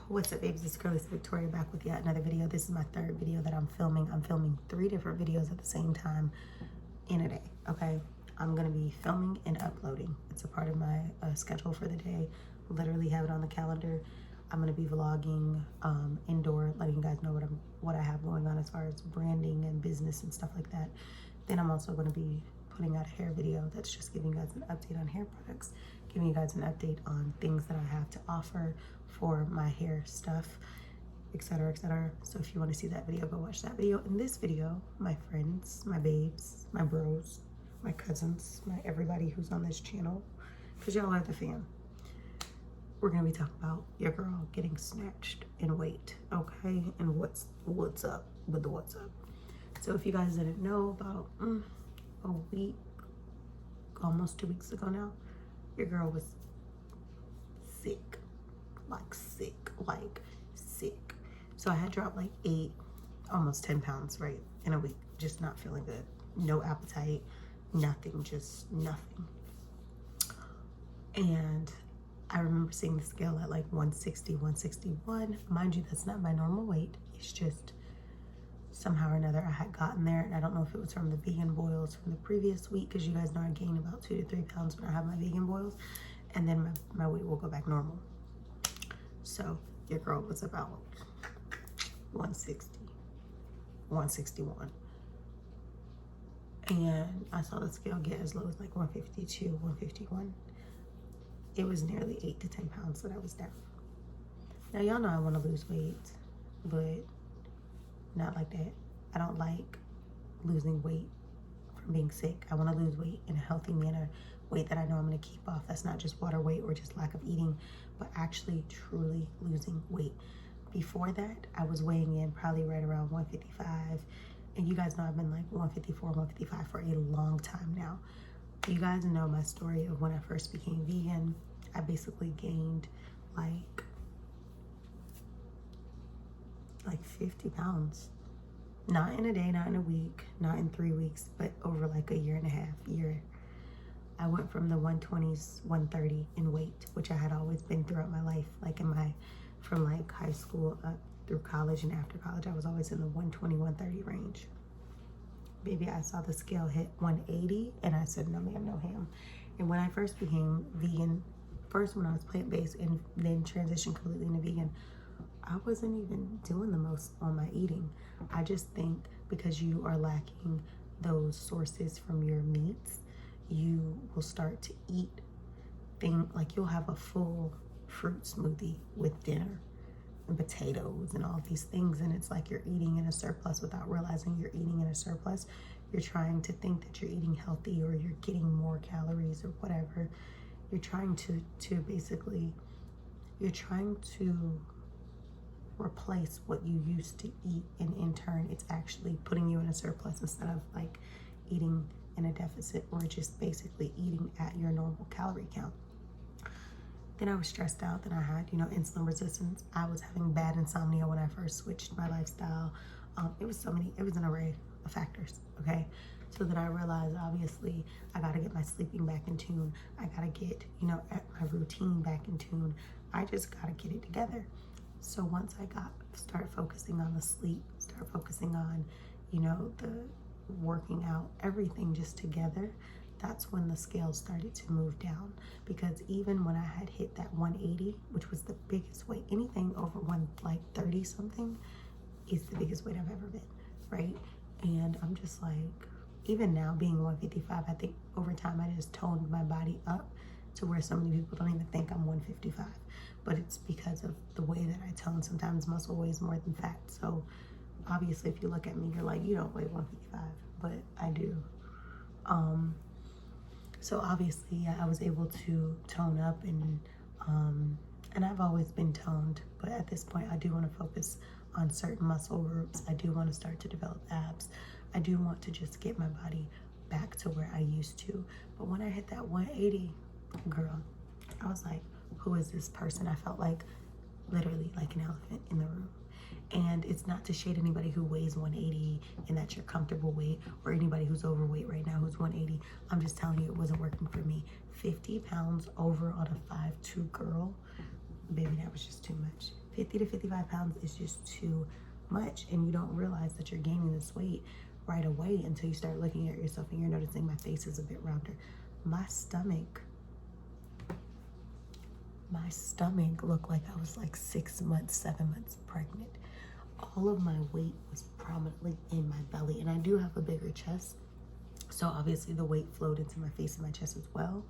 What's up, babes? It's Curly Victoria back with yet another video. This is my third video that I'm filming. I'm filming 3 different videos at the same time in a day, okay? I'm gonna be filming and uploading. It's a part of my schedule for the day. Literally have it on the calendar. I'm gonna be vlogging indoor, letting you guys know what I have going on as far as branding and business and stuff like that. Then I'm also gonna be putting out a hair video that's just giving you guys an update on hair products, giving you guys an update on things that I have to offer for my hair stuff, etc., etc. So if you want to see that video, go watch that video. In this video, my friends, my babes, my bros, my cousins, my everybody who's on this channel, because y'all are the fam, we're gonna be talking about your girl getting snatched in weight, okay? And what's up with the what's up. So if you guys didn't know, about a week, almost 2 weeks ago now, your girl was sick. Like sick. So I had dropped like 8, almost 10 pounds, right, in a week. Just not feeling good. No appetite, nothing, just nothing. And I remember seeing the scale at like 160, 161. Mind you, that's not my normal weight. It's just somehow or another I had gotten there. And I don't know if it was from the vegan boils from the previous week, because you guys know I gained about 2 to 3 pounds when I have my vegan boils. And then my weight will go back normal. So your girl was about 160, 161. And I saw the scale get as low as like 152, 151. It was nearly 8 to 10 pounds that I was down. Now y'all know I want to lose weight, but not like that. I don't like losing weight from being sick. I want to lose weight in a healthy manner, weight that I know I'm going to keep off. That's not just water weight or just lack of eating, but actually truly losing weight. Before that, I was weighing in probably right around 155. And you guys know I've been like 154, 155 for a long time now. You guys know my story of when I first became vegan. I basically gained like 50 pounds. Not in a day, not in a week, not in 3 weeks, but over like a year and a half. I went from the 120s, 130 in weight, which I had always been throughout my life. Like from like high school up through college and after college, I was always in the 120, 130 range. Baby, I saw the scale hit 180 and I said, no ma'am, no ham. And when I first became vegan, first when I was plant-based and then transitioned completely into vegan, I wasn't even doing the most on my eating. I just think because you are lacking those sources from your meats, you will start to eat things like you'll have a full fruit smoothie with dinner and potatoes and all these things, and it's like you're eating in a surplus without realizing you're eating in a surplus. You're trying to think that you're eating healthy or you're getting more calories or whatever. You're trying to basically, you're trying to replace what you used to eat, and in turn it's actually putting you in a surplus instead of like eating in a deficit or just basically eating at your normal calorie count. Then I was stressed out. Then I had, insulin resistance. I was having bad insomnia when I first switched my lifestyle. It was an array of factors, okay? So then I realized, obviously, I gotta get my sleeping back in tune. I gotta get, my routine back in tune. I just gotta get it together. So once I start focusing on the sleep, start focusing on, the working out, everything just together, that's when the scale started to move down. Because even when I had hit that 180, which was the biggest weight, anything over 130 something is the biggest weight I've ever been, right? And I'm just like, even now being 155, I think over time I just toned my body up to where so many people don't even think I'm 155. But it's because of the way that I tone. Sometimes muscle weighs more than fat. So obviously if you look at me, you're like, you don't weigh 155, but I do. So obviously, yeah, I was able to tone up, and I've always been toned, but at this point I do want to focus on certain muscle groups. I do want to start to develop abs. I do want to just get my body back to where I used to. But when I hit that 180, girl, I was like, who is this person? I felt like literally like an elephant in the room. And it's not to shade anybody who weighs 180 and that's your comfortable weight, or anybody who's overweight right now who's 180. I'm just telling you, it wasn't working for me. 50 pounds over on a 5'2" girl, baby, that was just too much. 50 to 55 pounds is just too much, and you don't realize that you're gaining this weight right away until you start looking at yourself and you're noticing my face is a bit rounder. My stomach looked like I was like 6 months, 7 months pregnant. All of my weight was prominently in my belly, and I do have a bigger chest, so obviously the weight flowed into my face and my chest as well.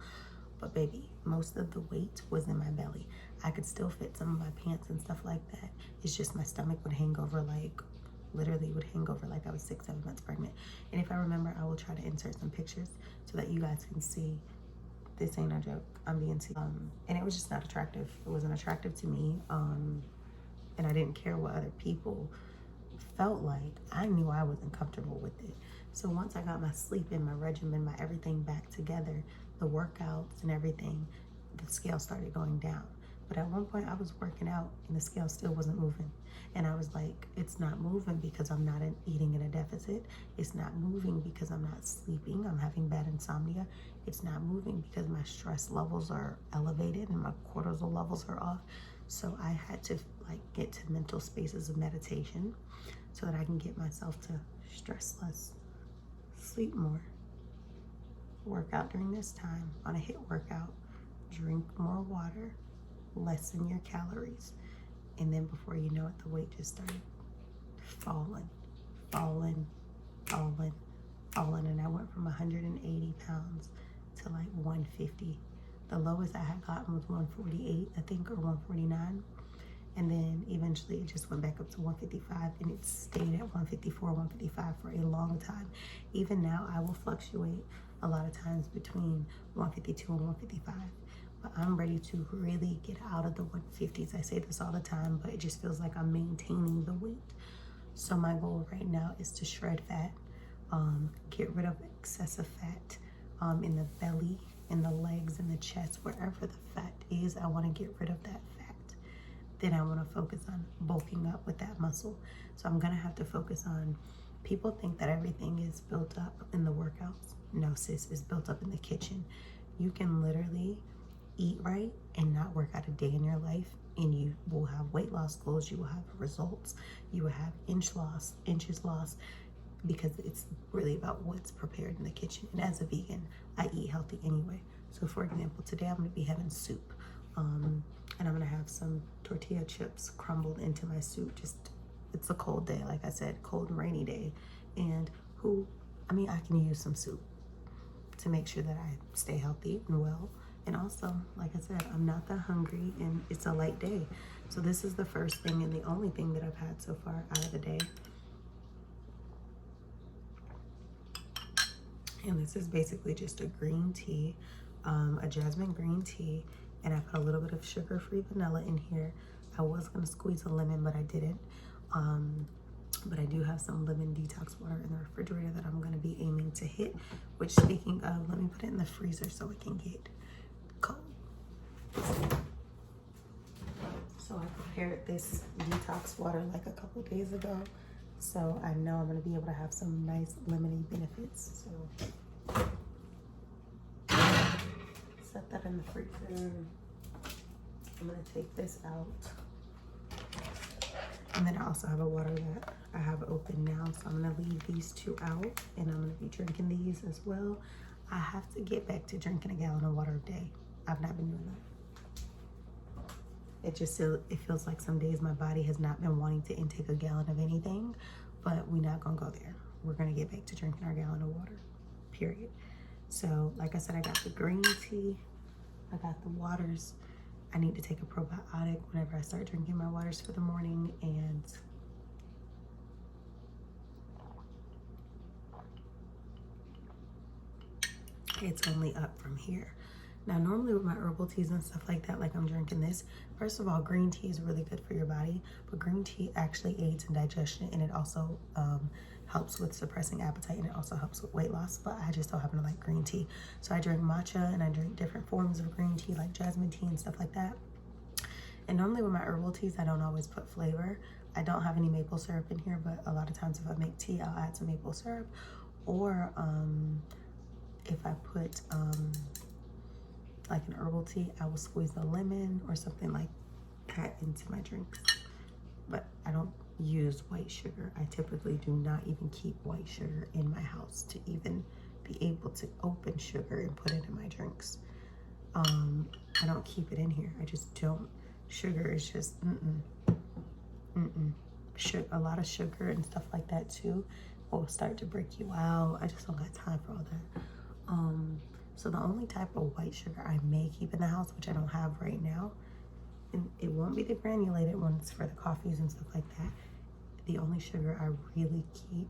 But baby, most of the weight was in my belly. I could still fit some of my pants and stuff like that. It's just my stomach would hang over, like literally would hang over like I was 6, 7 months pregnant. And if I remember, I will try to insert some pictures so that you guys can see. This ain't a joke. I'm being serious. And it was just not attractive. It wasn't attractive to me. And I didn't care what other people felt like. I knew I wasn't comfortable with it. So once I got my sleep and my regimen, my everything back together, the workouts and everything, the scale started going down. But at one point I was working out and the scale still wasn't moving. And I was like, it's not moving because I'm not eating in a deficit. It's not moving because I'm not sleeping. I'm having bad insomnia. It's not moving because my stress levels are elevated and my cortisol levels are off. So I had to like get to mental spaces of meditation so that I can get myself to stress less, sleep more, work out during this time on a HIIT workout, drink more water, lessen your calories. And then before you know it, the weight just started falling. And I went from 180 pounds to like 150. The lowest I had gotten was 148, I think, or 149. And then eventually it just went back up to 155, and it stayed at 154, 155 for a long time. Even now, I will fluctuate a lot of times between 152 and 155. But I'm ready to really get out of the 150s. I say this all the time, but it just feels like I'm maintaining the weight. So my goal right now is to shred fat, get rid of excessive fat in the belly, in the legs, in the chest, wherever the fat is. I want to get rid of that fat. Then I want to focus on bulking up with that muscle. So I'm going to have to focus on, people think that everything is built up in the workouts. No, sis, it's built up in the kitchen. You can literally eat right and not work out a day in your life, and you will have weight loss goals, you will have results, you will have inches lost, because it's really about what's prepared in the kitchen. And as a vegan, I eat healthy anyway. So for example, today I'm going to be having soup, and I'm going to have some tortilla chips crumbled into my soup. Just, it's a cold day, like I said, cold and rainy day, and I can use some soup to make sure that I stay healthy and well. And also, like I said, I'm not that hungry and it's a light day. So this is the first thing and the only thing that I've had so far out of the day. And this is basically just a green tea, a jasmine green tea. And I put a little bit of sugar-free vanilla in here. I was gonna squeeze a lemon, but I didn't. But I do have some lemon detox water in the refrigerator that I'm gonna be aiming to hit. Which, speaking of, let me put it in the freezer so it can get cold. So I prepared this detox water like a couple days ago, so I know I'm going to be able to have some nice lemony benefits. So set that in the freezer. I'm going to take this out, and then I also have a water that I have open now, so I'm going to leave these two out, and I'm going to be drinking these as well. I have to get back to drinking a gallon of water a day. I've not been doing that. It feels like some days my body has not been wanting to intake a gallon of anything, but we're not gonna go there. We're gonna get back to drinking our gallon of water, period. So like I said, I got the green tea, I got the waters. I need to take a probiotic whenever I start drinking my waters for the morning, and it's only up from here. Now, normally with my herbal teas and stuff like that, like I'm drinking this, first of all, green tea is really good for your body, but green tea actually aids in digestion, and it also helps with suppressing appetite, and it also helps with weight loss, but I just don't happen to like green tea. So I drink matcha, and I drink different forms of green tea, like jasmine tea and stuff like that. And normally with my herbal teas, I don't always put flavor. I don't have any maple syrup in here, but a lot of times if I make tea, I'll add some maple syrup, or if I put like an herbal tea, I will squeeze a lemon or something like that into my drinks. But I don't use white sugar. I typically do not even keep white sugar in my house to even be able to open sugar and put it in my drinks. I don't keep it in here. I just don't. Sugar is just a lot of sugar and stuff like that too will start to break you out. I just don't got time for all that. So the only type of white sugar I may keep in the house, which I don't have right now, and it won't be the granulated ones for the coffees and stuff like that. The only sugar I really keep,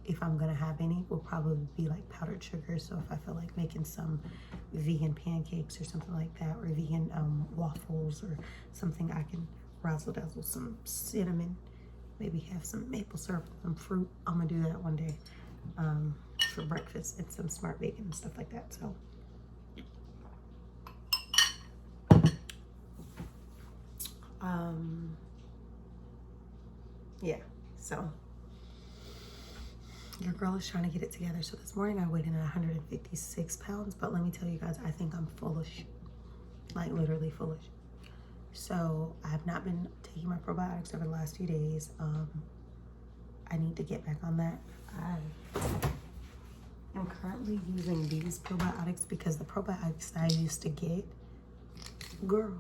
if I'm gonna have any, will probably be like powdered sugar. So if I feel like making some vegan pancakes or something like that, or vegan waffles or something, I can razzle dazzle some cinnamon, maybe have some maple syrup, some fruit. I'm gonna do that one day for breakfast, and some smart bacon and stuff like that. So yeah, so your girl is trying to get it together. So this morning I weighed in at 156 pounds, but let me tell you guys, I think I'm foolish, like literally foolish. So I have not been taking my probiotics over the last few days. I need to get back on that. I am currently using these probiotics because the probiotics that I used to get, girl,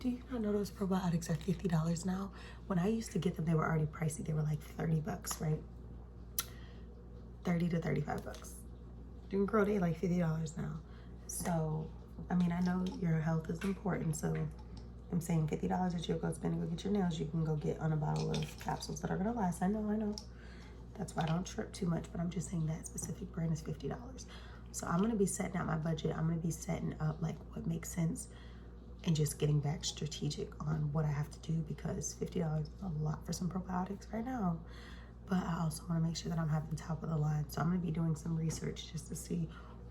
do you not know those probiotics are $50 now? When I used to get them, they were already pricey. They were like 30 bucks, right? 30 to 35 bucks. Girl, they like $50 now. So, I mean, I know your health is important, so I'm saying $50 that you'll go spend and go get your nails, you can go get on a bottle of capsules that are gonna last. I know. That's why I don't trip too much, but I'm just saying that specific brand is $50. So I'm gonna be setting out my budget. I'm gonna be setting up like what makes sense and just getting back strategic on what I have to do, because $50 is a lot for some probiotics right now. But I also wanna make sure that I'm having top of the line. So I'm gonna be doing some research just to see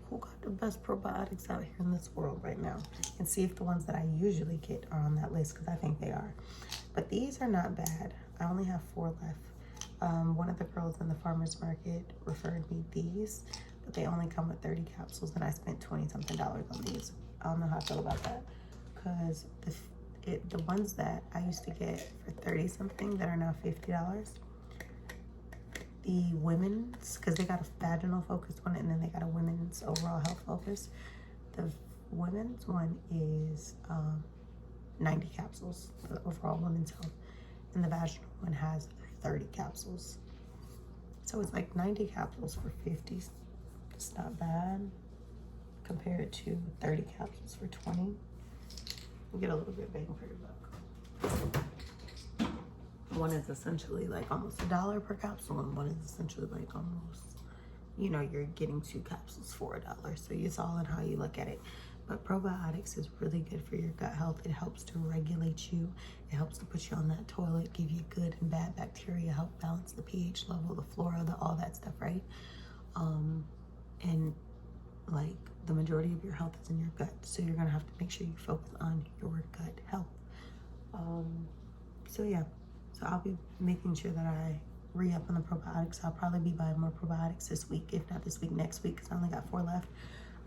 who got the best probiotics out here in this world right now, and see if the ones that I usually get are on that list, because I think they are. But these are not bad. I only have 4 left. One of the girls in the farmer's market referred me these, but they only come with 30 capsules, and I spent 20-something on these. I don't know how I feel about that, because the ones that I used to get for 30-something that are now $50, the women's, because they got a vaginal focused one and then they got a women's overall health focus. The women's one is 90 capsules, the overall women's health, and the vaginal one has 30 capsules. So it's like 90 capsules for 50. It's not bad compared to 30 capsules for 20. You get a little bit bang for your buck. One is essentially like almost $1 per capsule, and one is essentially like almost, you know, you're getting 2 capsules for $1. So it's all in how you look at it. But probiotics is really good for your gut health. It helps to regulate you. It helps to put you on that toilet, give you good and bad bacteria, help balance the pH level, the flora, all that stuff, right? And like the majority of your health is in your gut. So you're gonna have to make sure you focus on your gut health. So yeah. So I'll be making sure that I re-up on the probiotics. I'll probably be buying more probiotics this week, if not this week, next week, because I only got 4 left.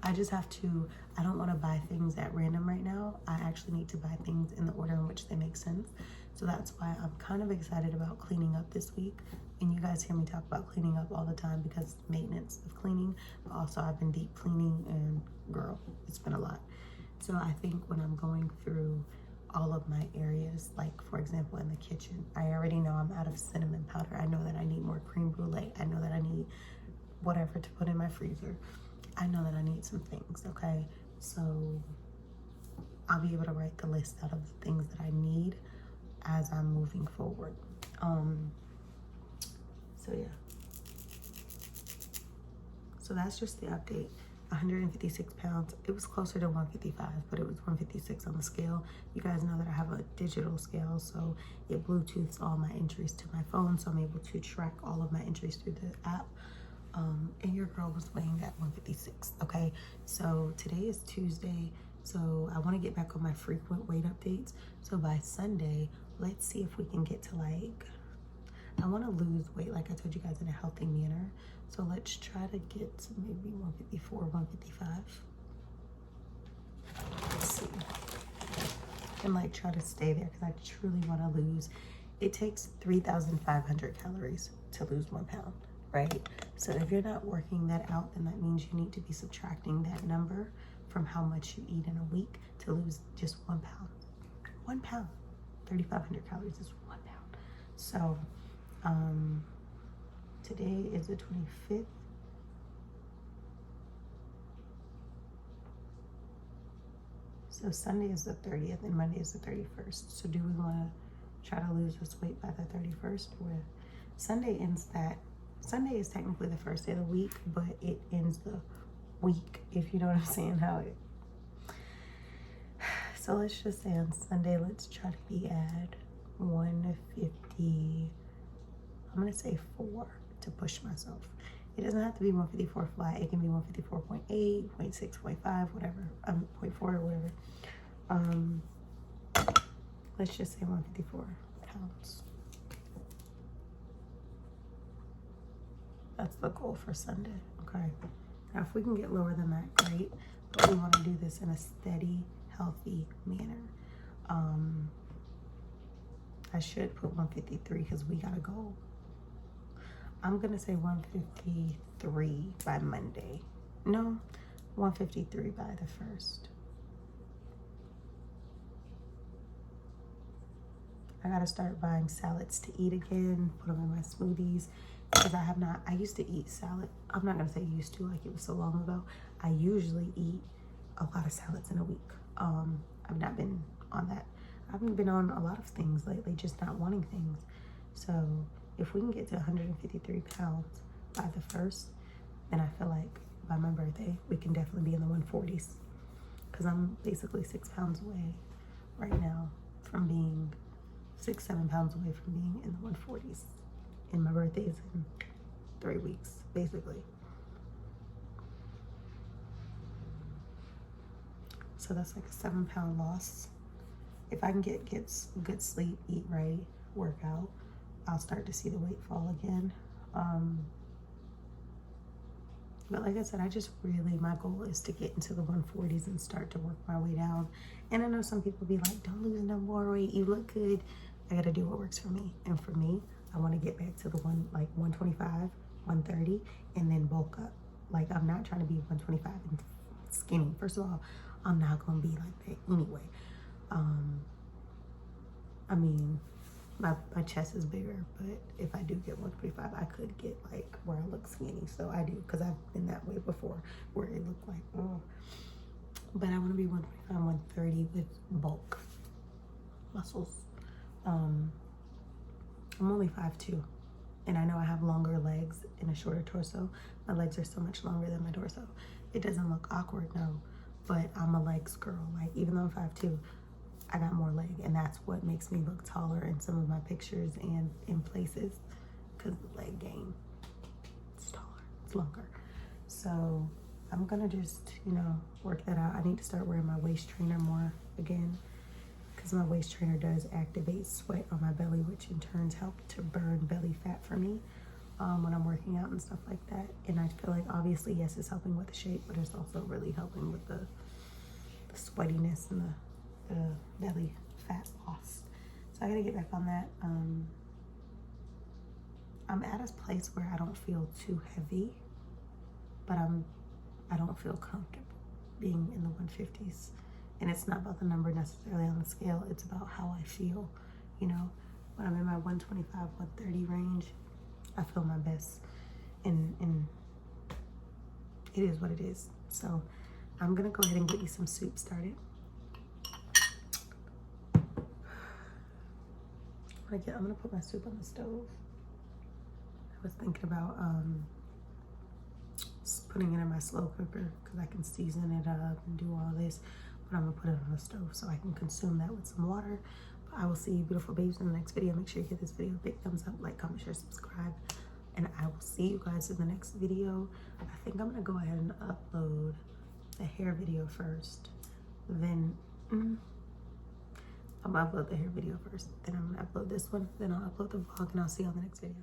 I just have to, I don't want to buy things at random right now. I actually need to buy things in the order in which they make sense. So that's why I'm kind of excited about cleaning up this week. And you guys hear me talk about cleaning up all the time because maintenance of cleaning, but also I've been deep cleaning, and girl, it's been a lot. So I think when I'm going through all of my areas, like for example in the kitchen, I already know I'm out of cinnamon powder. I know that I need more creme brulee. I know that I need whatever to put in my freezer. I know that I need some things, okay? So I'll be able to write the list out of the things that I need as I'm moving forward. So yeah. So that's just the update. 156 pounds. It was closer to 155, but it was 156 on the scale. You guys know that I have a digital scale, so it Bluetooths all my entries to my phone, so I'm able to track all of my entries through the app. And your girl was weighing at 156, okay? So today is Tuesday, so I want to get back on my frequent weight updates. So by Sunday, let's see if we can get to like, I want to lose weight, like I told you guys, in a healthy manner. So let's try to get to maybe 154, 155. Let's see. and like try to stay there because I truly want to lose. It takes 3,500 calories to lose 1 pound, right? So if you're not working that out, then that means you need to be subtracting that number from how much you eat in a week to lose just 1 pound. 1 pound, 3,500 calories is 1 pound. So today is the 25th. So Sunday is the 30th and Monday is the 31st. So do we want to try to lose this weight by the 31st? Or Sunday is technically the first day of the week, but it ends the week, if you know what I'm saying. So let's just say on Sunday, let's try to be at 150. I'm going to say 4 to push myself. It doesn't have to be 154 flat. It can be 154.8, 0.6, 0.5, whatever. 0.4 or whatever. Let's just say 154 pounds. That's the goal for Sunday, okay? Now, if we can get lower than that, great. But we want to do this in a steady, healthy manner. I should put 153 because we got to go. I'm going to say 153 by Monday. No, 153 by the 1st. I got to start buying salads to eat again, put them in my smoothies. Because I used to eat salad. I'm not going to say used to, like it was so long ago. I usually eat a lot of salads in a week. I've not been on that. I haven't been on a lot of things lately, just not wanting things. So if we can get to 153 pounds by the 1st, then I feel like by my birthday, we can definitely be in the 140s. Because I'm basically 6 pounds away right now from being 6-7 pounds away from being in the 140s. And my birthday is in 3 weeks, basically. So that's like a 7 pound loss. If I can get good sleep, eat right, work out, I'll start to see the weight fall again. But like I said, my goal is to get into the 140s and start to work my way down. And I know some people be like, don't lose no more weight, you look good. I gotta do what works for me. And for me, I wanna get back to the 125, 130, and then bulk up. Like, I'm not trying to be 125 and skinny. First of all, I'm not gonna be like that anyway. I mean, my chest is bigger, but if I do get 125, I could get like where I look skinny. So I do, because I've been that way before, where it looked like, oh. But I want to be 125, 130 with bulk muscles. I'm only 5'2", and I know I have longer legs and a shorter torso. My legs are so much longer than my torso. It doesn't look awkward, no, but I'm a legs girl. Like, even though I'm 5'2", I got more leg, and that's what makes me look taller in some of my pictures and in places, because the leg game, it's taller, it's longer. So I'm gonna just, work that out. I need to start wearing my waist trainer more again, because my waist trainer does activate sweat on my belly, which in turn help to burn belly fat for me when I'm working out and stuff like that. And I feel like, obviously, yes, it's helping with the shape, but it's also really helping with the sweatiness and the belly fat loss. So I gotta get back on that. I'm at a place where I don't feel too heavy, but I don't feel comfortable being in the 150s. And it's not about the number necessarily on the scale, it's about how I feel. When I'm in my 125, 130 range, I feel my best, and it is what it is. So I'm gonna go ahead and get me some soup started. I'm gonna put my soup on the stove. I was thinking about putting it in my slow cooker because I can season it up and do all this, but I'm gonna put it on the stove so I can consume that with some water. But I will see you beautiful babes in the next video. Make sure you give this video a big thumbs up, like, comment, share, subscribe, and I will see you guys in the next video. I think I'm gonna go ahead and upload the hair video first, then I'm gonna upload the hair video first, then I'm gonna upload this one, then I'll upload the vlog, and I'll see you on the next video.